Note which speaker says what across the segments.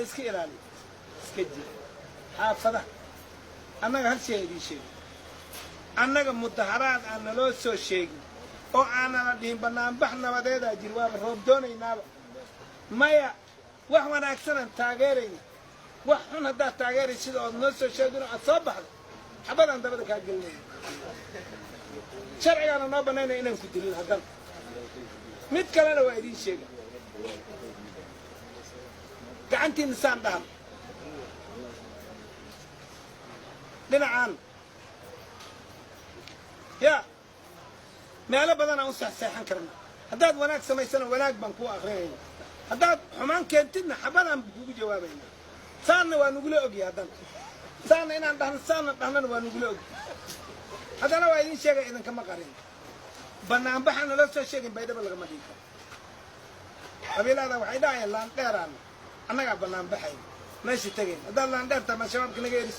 Speaker 1: iska ilaali iska jir xaafada annaga hal shay idin sheeg annaga mudaharaad aan naloo soo sheegin oo aanana dhihin banaanbax nabadeeda jir waaba roob doonaynaaba maya wax wanaagsan aan taageerayna wax xun haddaad taageeraysa sida ood noo soo sheegin oo aad soo baxdo xabadaan dabada kaa gelinaya sharcigaana noo bannaynaya inaan ku dilin haddana mid kalena waa idiin sheega gacantiina saan dhahan dhinacaan yaa meelo badanaan u seexseexan karna haddaad wanaag samaysana wanaag baan kuu akrinayna haddaad xumaan keentidna xabadaan kugu jawaabayna saanna waa nugula ogya haddana saanna inaan dhahno saanna dhahnana waa nugula ogy haddana waa idiin sheegay idinkama qarin banaanbaxaan naloo soo sheegin baydhaba lagama dhigi karo qabiilada waxay dhahayaan laandheeraana annagaa banaanbaxayna meesha tegayn haddaad laandheertaa maa shabaabka naga eris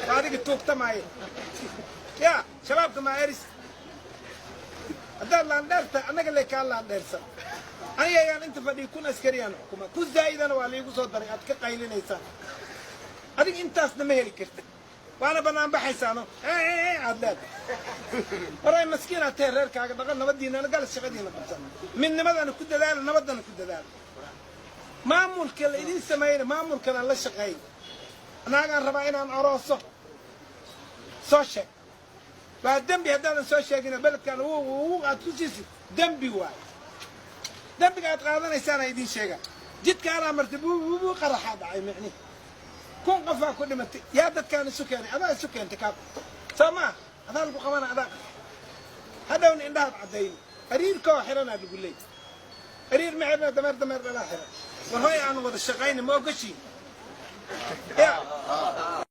Speaker 1: waa adiga tuugta maaye yaa shabaabka maa eris haddaad laandheerta annaga le kaa laandheersan aniga ayaan inta fadhiya kun askariyaan xukuma ku zaa'idana waa liigu soo daray aad ka qaylinaysaan adiga intaasna ma heli karta waana banaanbaxaysaano aad leedahay horay maskiinaad tahay reerkaaga dhaqan nabadiinana galas shaqadiina qabsan midnimadana ku dadaala nabaddana ku dadaala maamulka la idiin sameeyna maamulkana la shaqeey anaagaan rabaa inaan orooso soo sheeg waa dembi haddaadan soo sheegina beledkan aad ku siisid dembi waay dembiga aad qaadanaysaana idiin sheega jidka anaa martay buu qaraxaa dhacay micni kun qofaa ku dhimatay yaa dadkaan isu keenay adaa isu keentay kaab soo maa adaa lagu qabana adaa hadhowna indhahaad caddayni ariirkoo xiranaa lagu leey ariir ma xirna dameer dhalaa xiran war hoy aan wada shaqayna ma ogashiin yaa